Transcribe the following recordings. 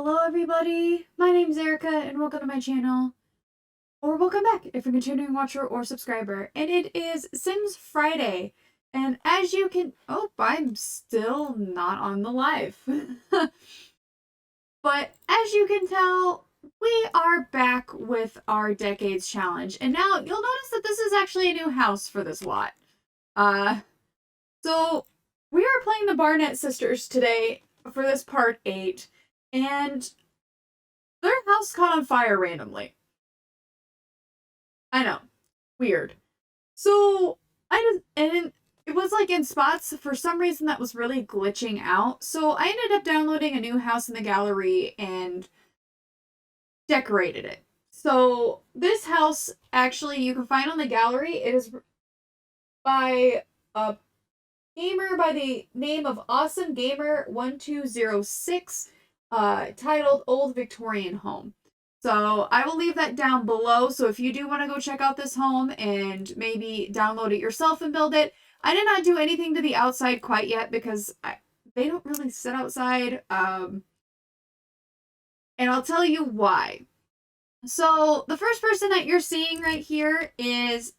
Hello everybody, my name's Erica and welcome to my channel, or welcome back if you're a continuing watcher or subscriber, and it is Sims Friday, and as you can, I'm still not on the live, but as you can tell, we are back with our Decades Challenge, and now you'll notice that this is actually a new house for this lot. So we are playing the Barnett sisters today for this part 8, and their house caught on fire randomly. I know. Weird. So, and it was like in spots, for some reason that was really glitching out. So I ended up downloading a new house in the gallery and decorated it. So this house, actually, you can find on the gallery. It is by a gamer by the name of Awesome Gamer 1206, titled Old Victorian Home. So I will leave that down below. So if you do want to go check out this home and maybe download it yourself and build it, I did not do anything to the outside quite yet because they don't really sit outside. And I'll tell you why. So the first person that you're seeing right here is,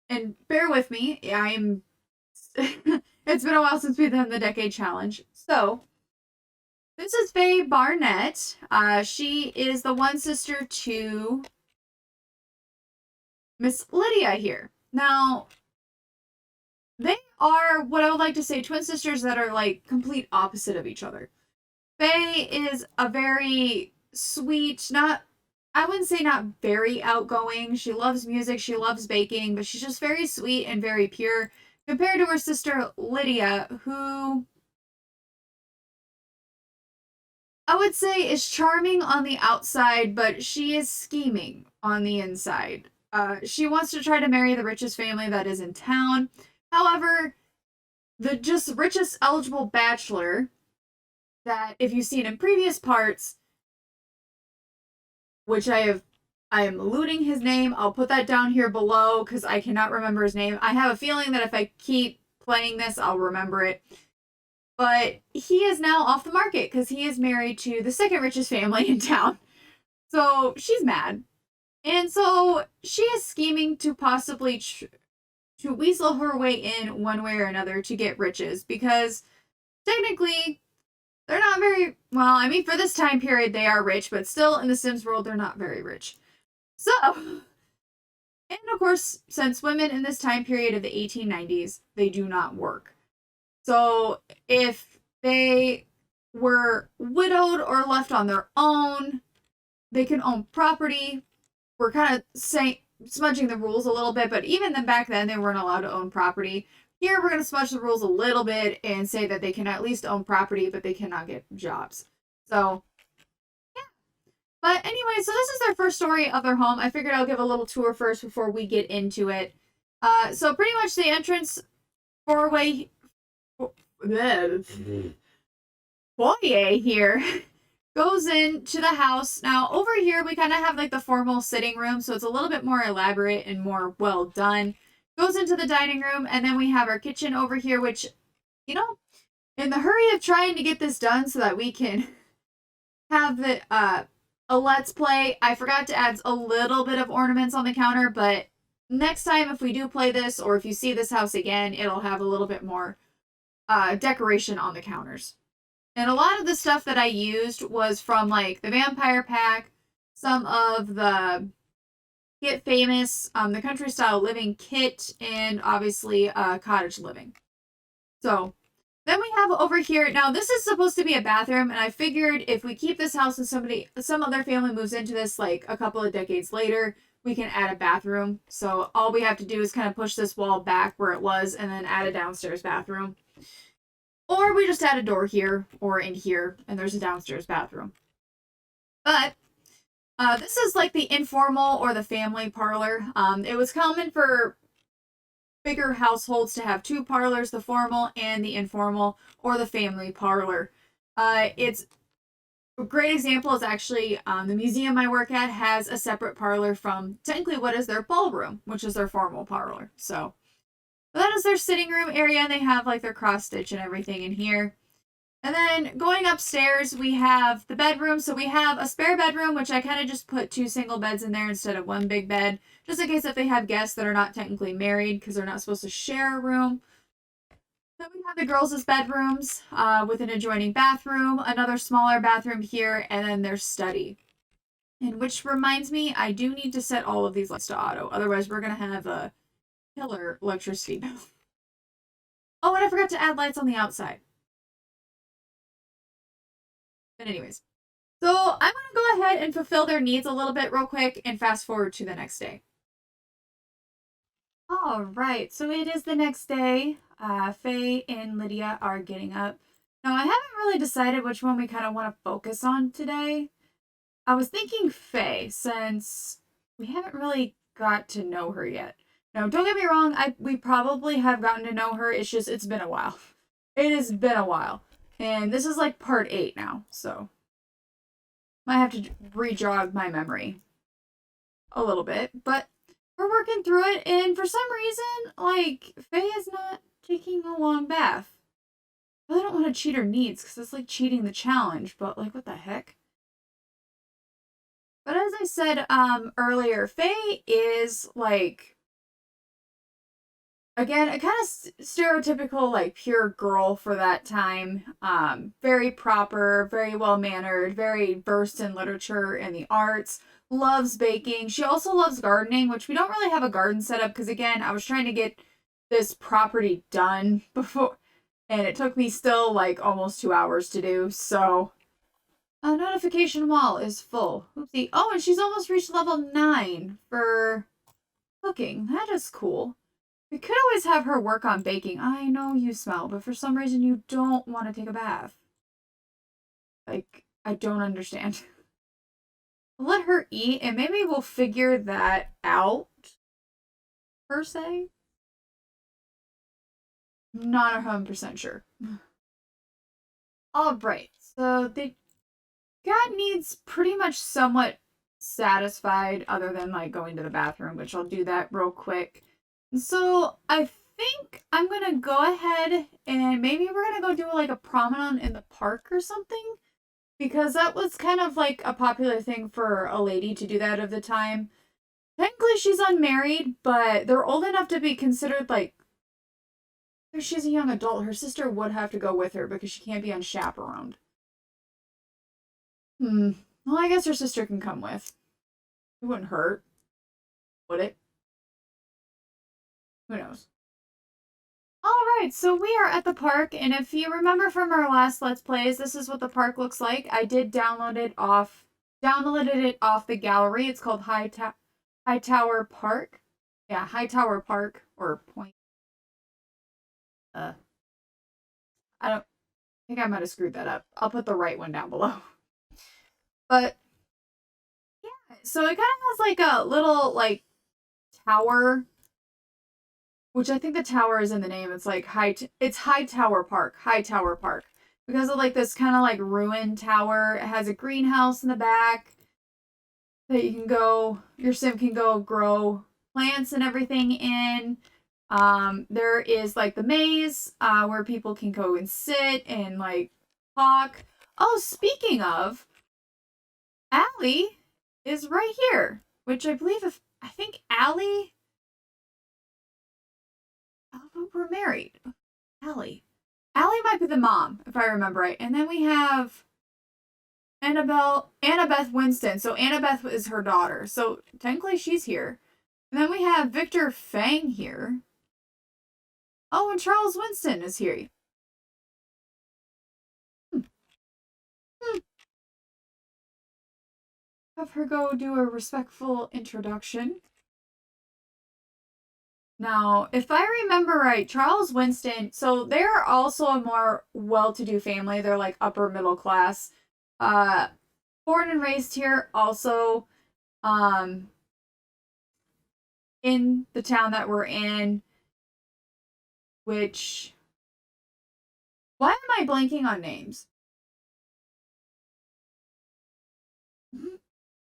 and bear with me, it's been a while since we've done the Decade Challenge. So this is Faye Barnett. She is the one sister to Miss Lydia here. Now, they are what I would like to say twin sisters that are like complete opposite of each other. Faye is a very sweet, I wouldn't say not very outgoing. She loves music, she loves baking, but she's just very sweet and very pure compared to her sister Lydia, who I would say is charming on the outside, but she is scheming on the inside. She wants to try to marry the richest family that is in town. However, the just richest eligible bachelor that, if you've seen in previous parts, which I am eluding his name. I'll put that down here below because I cannot remember his name. I have a feeling that if I keep playing this, I'll remember it. But he is now off the market because he is married to the second richest family in town. So she's mad. And so she is scheming to possibly to weasel her way in one way or another to get riches. Because technically, they're not very, well, I mean, for this time period, they are rich. But still, in the Sims world, they're not very rich. So, and of course, since women in this time period of the 1890s, they do not work. So if they were widowed or left on their own, they can own property. We're kind of smudging the rules a little bit, but even then back then they weren't allowed to own property. Here we're going to smudge the rules a little bit and say that they can at least own property, but they cannot get jobs. So, yeah. But anyway, so this is their first story of their home. I figured I'll give a little tour first before we get into it. So pretty much the entrance foyer here goes into the house. Now over here we kind of have like the formal sitting room, so it's a little bit more elaborate and more well done. Goes into the dining room, and then we have our kitchen over here, which, you know, in the hurry of trying to get this done so that we can have the a let's play, I forgot to add a little bit of ornaments on the counter, but next time if we do play this, or if you see this house again, it'll have a little bit more decoration on the counters. And a lot of the stuff that I used was from like the Vampire Pack, some of the Get Famous, the Country Style Living Kit, and obviously Cottage Living. So then we have over here, now this is supposed to be a bathroom, and I figured if we keep this house and some other family moves into this like a couple of decades later, we can add a bathroom. So all we have to do is kind of push this wall back where it was and then add a downstairs bathroom. Or we just add a door here or in here and there's a downstairs bathroom. But this is like the informal or the family parlor. It was common for bigger households to have two parlors, the formal and the informal, or the family parlor. It's a great example is actually the museum I work at has a separate parlor from technically what is their ballroom, which is their formal parlor. So that is their sitting room area, and they have like their cross stitch and everything in here. And then going upstairs, we have the bedroom. So we have a spare bedroom, which I kind of just put 2 single beds in there instead of 1 big bed, just in case if they have guests that are not technically married, because they're not supposed to share a room. Then we have the girls' bedrooms with an adjoining bathroom, another smaller bathroom here, and then their study. And which reminds me, I do need to set all of these lights to auto. Otherwise, we're going to have a killer electricity bill. Oh, and I forgot to add lights on the outside. But anyways, so I'm going to go ahead and fulfill their needs a little bit real quick and fast forward to the next day. All right, so it is the next day. Faye and Lydia are getting up. Now, I haven't really decided which one we kind of want to focus on today. I was thinking Faye, since we haven't really got to know her yet. Now, don't get me wrong, we probably have gotten to know her. It's just, it's been a while. It has been a while. And this is like part 8 now, so might have to re-jog my memory a little bit. But we're working through it, and for some reason, like, Faye is not taking a long bath. I really don't want to cheat her needs, because it's like cheating the challenge, but like, what the heck? But as I said earlier, Faye is like, again, a kind of stereotypical, like, pure girl for that time. Very proper, very well-mannered, very versed in literature and the arts, loves baking. She also loves gardening, which we don't really have a garden set up because, again, I was trying to get this property done before, and it took me still, like, almost 2 hours to do, so... A notification wall is full. Oopsie. Oh, and she's almost reached level 9 for cooking. That is cool. We could always have her work on baking. I know you smell, but for some reason you don't want to take a bath. Like, I don't understand. Let her eat, and maybe we'll figure that out, per se. Not 100% sure. Alright, so the cat needs pretty much somewhat satisfied other than like going to the bathroom, which I'll do that real quick. So I think I'm gonna go ahead and maybe we're gonna go do like a promenade in the park or something, because that was kind of like a popular thing for a lady to do that of the time. Technically she's unmarried, but they're old enough to be considered like, if she's a young adult, her sister would have to go with her because she can't be unchaperoned. Well, I guess her sister can come with. It wouldn't hurt, would it? Who knows? Alright, so we are at the park, and if you remember from our last Let's Plays, this is what the park looks like. I did downloaded it off the gallery. It's called Hightower Park. Yeah, Hightower Park, or Point. I think I might have screwed that up. I'll put the right one down below. But, yeah, so it kind of has like a little, like, tower, which I think the tower is in the name. It's like it's Hightower Park, Hightower Park. Because of like this kind of like ruined tower. It has a greenhouse in the back that you can go, your sim can go grow plants and everything in. There is like the maze, where people can go and sit and like talk. Oh, speaking of, Allie is right here, which I believe I think Allie, oh, we're married. Allie might be the mom, if I remember right. And then we have Annabeth Winston. So Annabeth is her daughter. So technically she's here. And then we have Victor Fang here. Oh, and Charles Winston is here. Have her go do a respectful introduction. Now, if I remember right, Charles Winston, so they're also a more well-to-do family. They're like upper middle class. Born and raised here, also in the town that we're in, which, why am I blanking on names?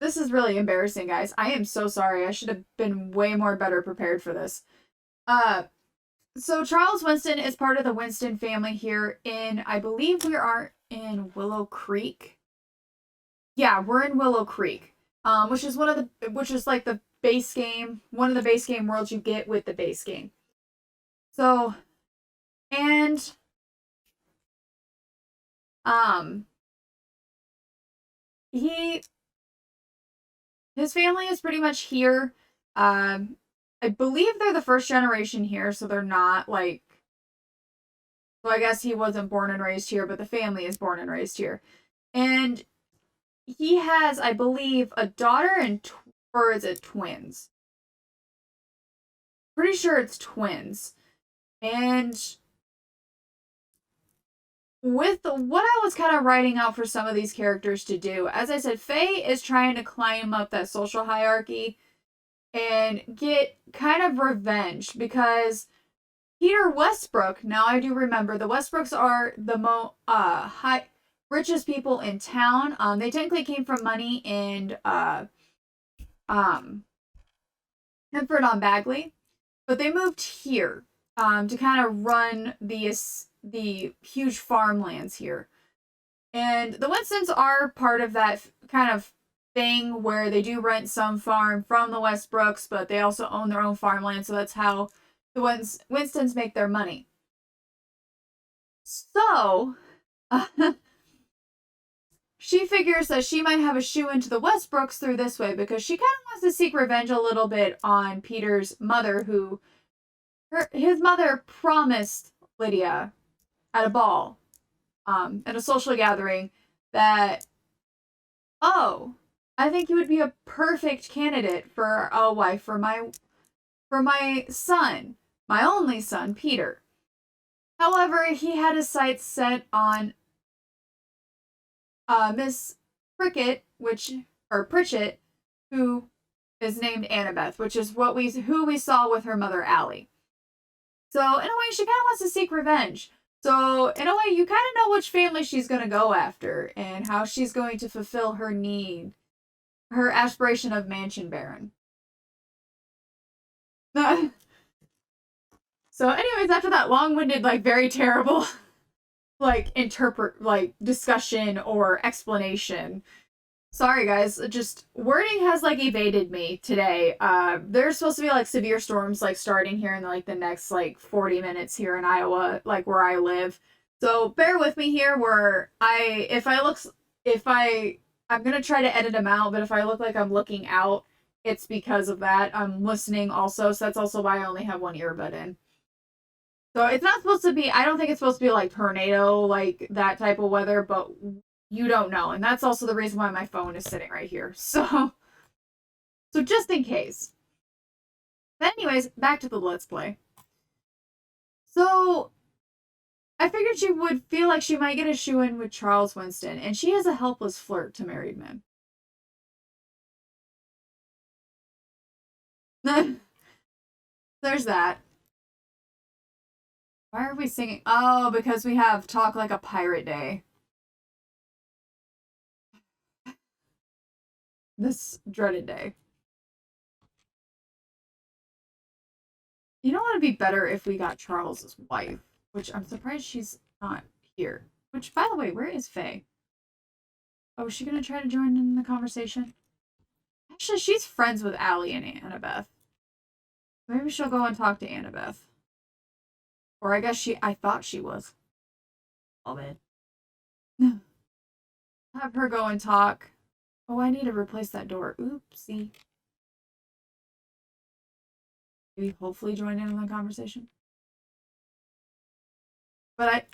This is really embarrassing, guys. I am so sorry. I should have been way more better prepared for this. So Charles Winston is part of the Winston family here in, I believe we are in Willow Creek. Yeah, we're in Willow Creek, which is which is like the base game, one of the base game worlds you get with the base game. So, and, his family is pretty much here. I believe they're the first generation here, so they're not like, so I guess he wasn't born and raised here, but the family is born and raised here. And he has, I believe, a daughter and, or is it twins? Pretty sure it's twins. And with what I was kind of writing out for some of these characters to do, as I said, Faye is trying to climb up that social hierarchy and get kind of revenge because Peter Westbrook, now I do remember, the Westbrooks are the richest people in town. They technically came from money and Henford on Bagley, but they moved here to kind of run the huge farmlands here. And the Winstons are part of that kind of thing where they do rent some farm from the Westbrooks, but they also own their own farmland, so that's how the Winstons make their money. So, she figures that she might have a shoe into the Westbrooks through this way because she kind of wants to seek revenge a little bit on Peter's mother, who his mother promised Lydia at a ball, at a social gathering, that, oh, I think you would be a perfect candidate for a wife for my son, my only son, Peter. However, he had his sights set on Miss Pritchett, who is named Annabeth, which is who we saw with her mother Allie. So in a way, she kind of wants to seek revenge. So in a way, you kind of know which family she's going to go after and how she's going to fulfill her need, her aspiration of mansion baron. So anyways, after that long-winded, like very terrible discussion or explanation, sorry guys, just wording has like evaded me today. There's supposed to be like severe storms like starting here in like the next like 40 minutes here in Iowa, like where I live. So bear with me here where I'm gonna try to edit them out, but if I look like I'm looking out, it's because of that. I'm listening also, so that's also why I only have one earbud in. So it's not supposed to be, I don't think it's supposed to be like tornado, like that type of weather, but you don't know. And that's also the reason why my phone is sitting right here. So just in case. But anyways, back to the Let's Play. So I figured she would feel like she might get a shoe-in with Charles Winston, and she is a helpless flirt to married men. There's that. Why are we singing? Oh, because we have Talk Like a Pirate Day. This dreaded day. You know what would be better if we got Charles's wife, which I'm surprised she's not here. Which, by the way, where is Faye? Oh, is she gonna try to join in the conversation? Actually, she's friends with Allie and Annabeth. Maybe she'll go and talk to Annabeth. Or I guess I thought she was. Oh, man. Have her go and talk. Oh, I need to replace that door. Oopsie. Maybe hopefully join in on the conversation. But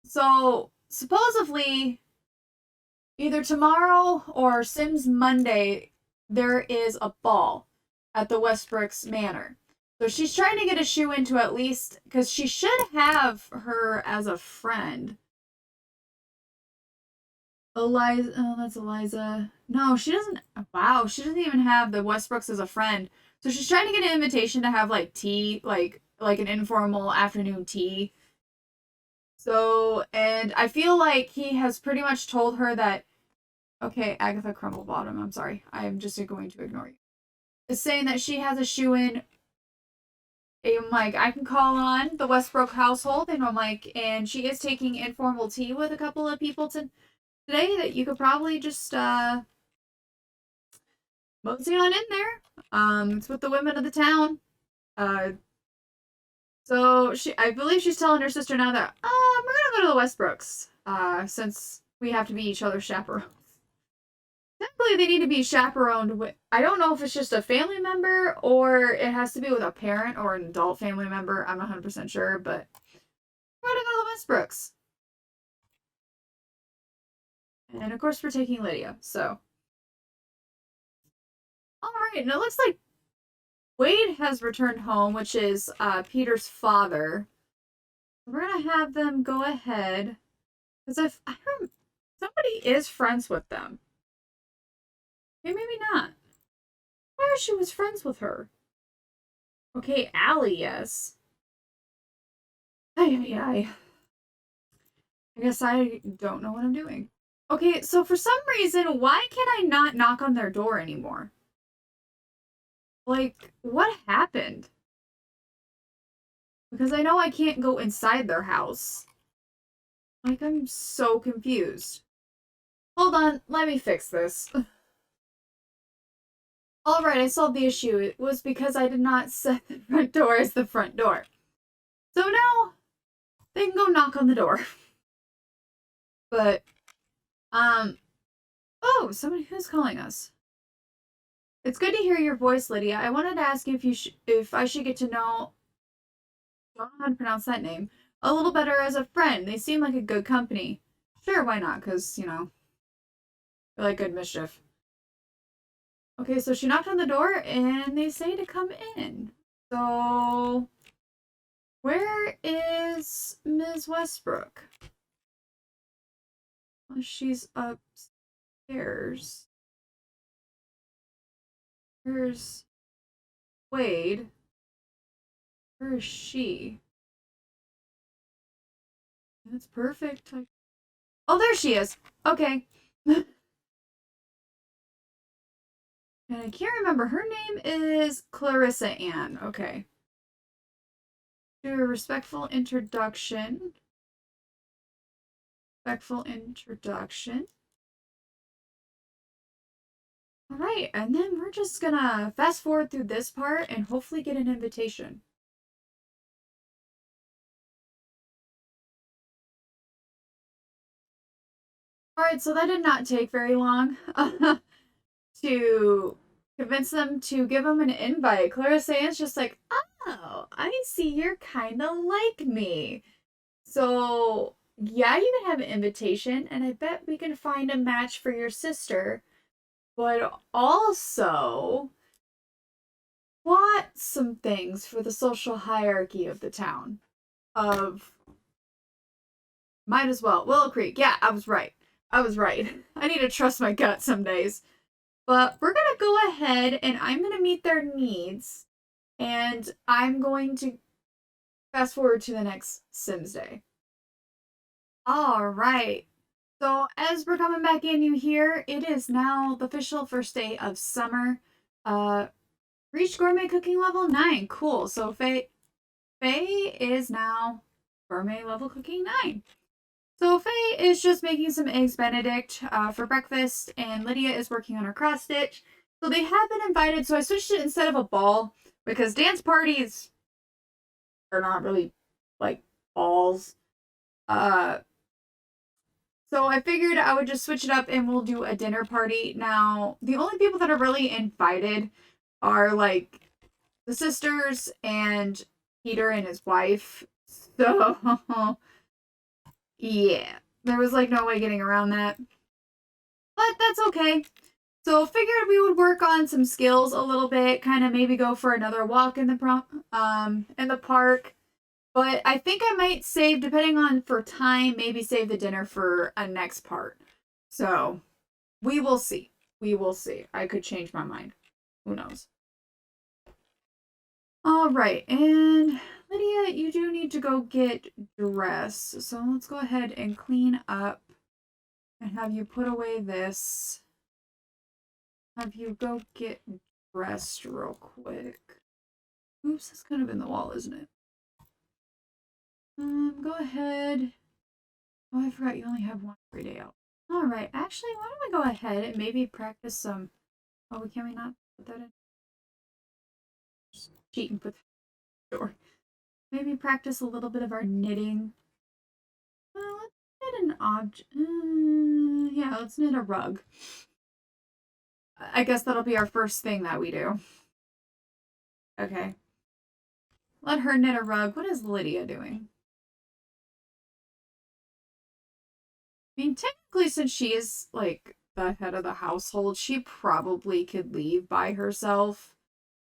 so supposedly either tomorrow or Sims Monday, there is a ball at the Westbrooks Manor. So she's trying to get a shoe into at least, because she should have her as a friend. Eliza, oh, that's Eliza. No, she doesn't, wow, she doesn't even have the Westbrooks as a friend. So she's trying to get an invitation to have, like, tea, like an informal afternoon tea. So, and I feel like he has pretty much told her that, okay, Agatha Crumblebottom, I'm sorry, I am just going to ignore you, is saying that she has a shoe-in I'm like, I can call on the Westbrook household, and I'm like, and she is taking informal tea with a couple of people today that you could probably just mosey on in there. It's with the women of the town. Uh, so I believe she's telling her sister now that we're gonna go to the Westbrooks. Since we have to be each other's chaperones. Technically, they need to be chaperoned with. I don't know if it's just a family member or it has to be with a parent or an adult family member. I'm not 100% sure, but we're gonna go to the Westbrooks. And of course, we're taking Lydia. So, all right, and it looks like Wade has returned home, which is Peter's father. We're gonna have them go ahead because if I heard somebody is friends with them, maybe not. Where she was friends with her? Okay, Allie, yes. Ay. I guess I don't know what I'm doing. Okay, so for some reason, why can I not knock on their door anymore? Like, what happened? Because I know I can't go inside their house. Like, I'm so confused. Hold on, let me fix this. Alright, I solved the issue. It was because I did not set the front door as the front door. So now, they can go knock on the door. But, oh, somebody who's calling us. It's good to hear your voice, Lydia. I wanted to ask you if I should get to know, I don't know how to pronounce that name, a little better as a friend. They seem like a good company. Sure, why not? Because, you know, they like good mischief. Okay, so she knocked on the door and they say to come in. So, where is Ms. Westbrook? Well, she's upstairs. Where's Wade? Where is she? That's perfect. Oh, there she is. Okay. And I can't remember. Her name is Clarissa Ann. Okay. Do a respectful introduction. Respectful introduction. Alright, and then we're just gonna fast forward through this part and hopefully get an invitation. Alright, so that did not take very long to convince them to give them an invite. Clarissa Ann's just like, oh, I see you're kind of like me. So, yeah, you can have an invitation, and I bet we can find a match for your sister. But also, plot some things for the social hierarchy of the town. Might as well. Willow Creek. Yeah, I was right. I need to trust my gut some days. But we're going to go ahead and I'm going to meet their needs. And I'm going to fast forward to the next Sims day. All right. So as we're coming back in, you hear it is now the official first day of summer. Reached gourmet cooking level 9. Cool. So Faye is now gourmet level cooking 9. So Faye is just making some eggs Benedict for breakfast, and Lydia is working on her cross stitch. So they have been invited. So I switched it instead of a ball because dance parties are not really like balls. So I figured I would just switch it up and we'll do a dinner party. Now, the only people that are really invited are like the sisters and Peter and his wife. So, yeah, there was like no way getting around that. But that's okay. So figured we would work on some skills a little bit, kind of maybe go for another walk in the park. But I think I might save, depending on for time, maybe save the dinner for a next part. So we will see. We will see. I could change my mind. Who knows? All right, and Lydia, you do need to go get dressed. So let's go ahead and clean up and have you put away this. Have you go get dressed real quick. Oops, that's kind of in the wall, isn't it? Go ahead. Oh, I forgot you only have one free day out. Alright, actually, why don't we go ahead and maybe practice some... Oh, can we not put that in? Just cheat and put that door. Maybe practice a little bit of our knitting. Well, let's knit an object. Yeah, let's knit a rug. I guess that'll be our first thing that we do. Okay. Let her knit a rug. What is Lydia doing? I mean, technically, since she is, like, the head of the household, she probably could leave by herself.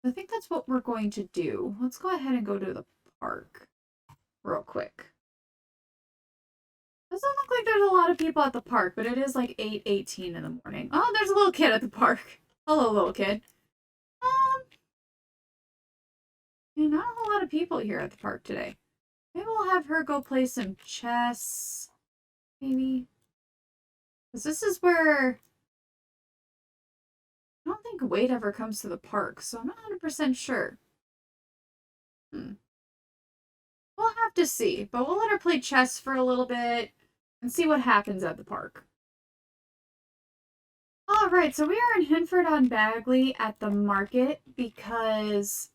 I think that's what we're going to do. Let's go ahead and go to the park real quick. Doesn't look like there's a lot of people at the park, but it is like 8:18 in the morning. Oh, there's a little kid at the park. Hello, little kid. Yeah, not a whole lot of people here at the park today. Maybe we'll have her go play some chess. Maybe. Because this is where... I don't think Wade ever comes to the park, so I'm not 100% sure. We'll have to see, but we'll let her play chess for a little bit and see what happens at the park. Alright, so we are in Hinford-on-Bagley at the market because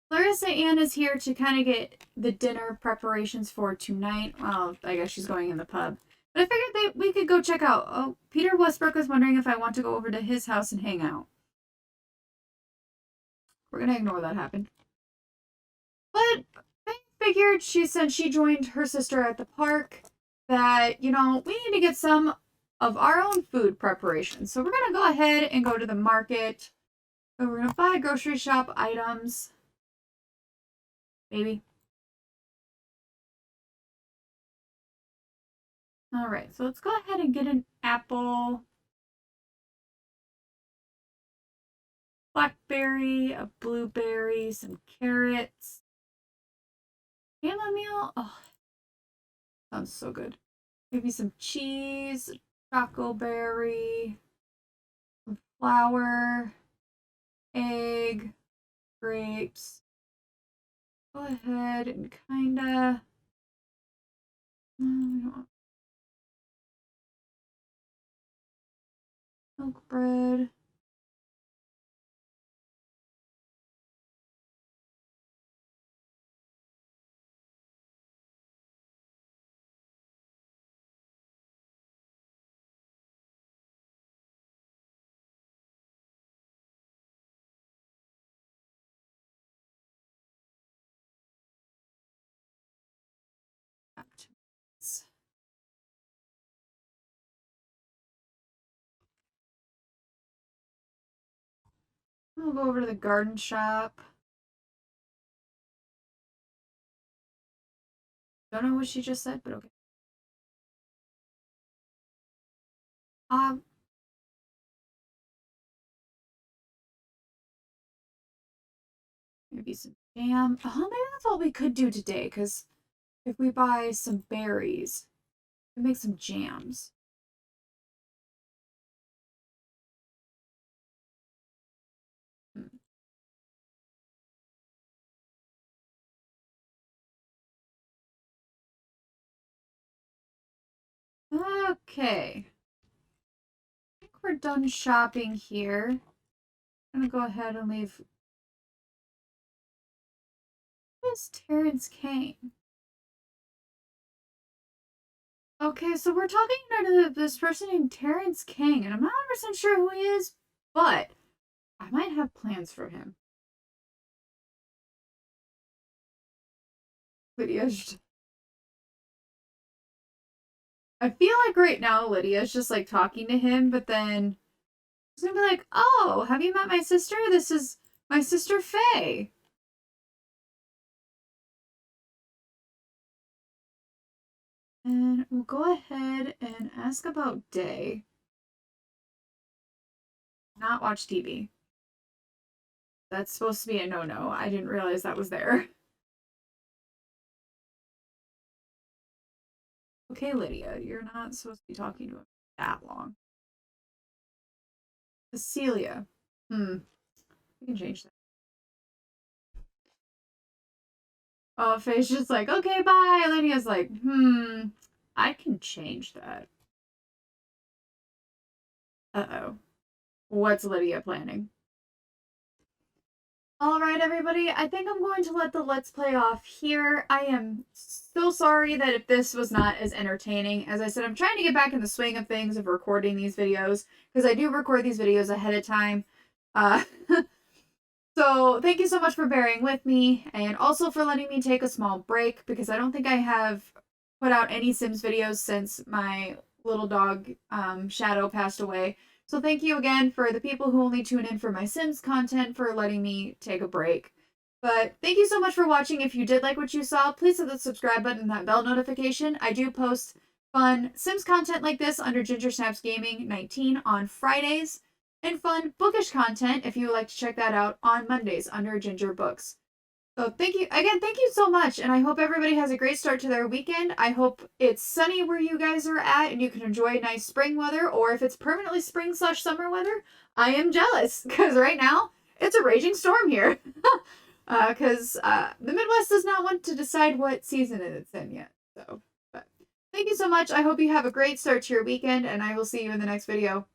Clarissa Ann is here to kind of get the dinner preparations for tonight. Well, I guess she's going in the pub. But I figured that we could go check out. Oh, Peter Westbrook was wondering if I want to go over to his house and hang out. We're going to ignore that happened. But I figured since she joined her sister at the park, that, you know, we need to get some of our own food preparation. So we're going to go ahead and go to the market. So we're going to buy grocery shop items. Maybe. Alright, so let's go ahead and get an apple. Blackberry, a blueberry, some carrots. Chamomile. Oh, sounds so good. Maybe some cheese, choco berry, some flour, egg, grapes. Go ahead and kinda... milk bread. We'll go over to the garden shop. Don't know what she just said, but okay. Maybe some jam. Oh, maybe that's what we could do today, because if we buy some berries, we can make some jams. Okay. I think we're done shopping here. I'm gonna go ahead and leave. Who is Terence Kane? Okay, so we're talking to this person named Terence Kane, and I'm not 100% sure who he is, but I might have plans for him. Lydia's... I feel like right now Lydia's just like talking to him, but then she's gonna be like, "Oh, have you met my sister? This is my sister Faye." And we'll go ahead and ask about Day. Not watch TV. That's supposed to be a no-no. I didn't realize that was there. Okay, Lydia, you're not supposed to be talking to him that long. Cecilia. We can change that. Oh, Faye's just like, okay, bye. Lydia's like, I can change that. Uh-oh. What's Lydia planning? Alright, everybody, I think I'm going to let the Let's Play off here. I am so sorry that if this was not as entertaining. As I said, I'm trying to get back in the swing of things of recording these videos, because I do record these videos ahead of time. So thank you so much for bearing with me, and also for letting me take a small break, because I don't think I have put out any Sims videos since my little dog, Shadow, passed away. So thank you again for the people who only tune in for my Sims content for letting me take a break. But thank you so much for watching. If you did like what you saw, please hit the subscribe button and that bell notification. I do post fun Sims content like this under Ginger Snaps Gaming 19 on Fridays, and fun bookish content if you would like to check that out on Mondays under Ginger Books. So thank you so much, and I hope everybody has a great start to their weekend. I hope it's sunny where you guys are at and you can enjoy nice spring weather, or if it's permanently spring/summer weather, I am jealous, because right now it's a raging storm here. Because the Midwest does not want to decide what season it's in yet. So, but thank you so much. I hope you have a great start to your weekend, and I will see you in the next video.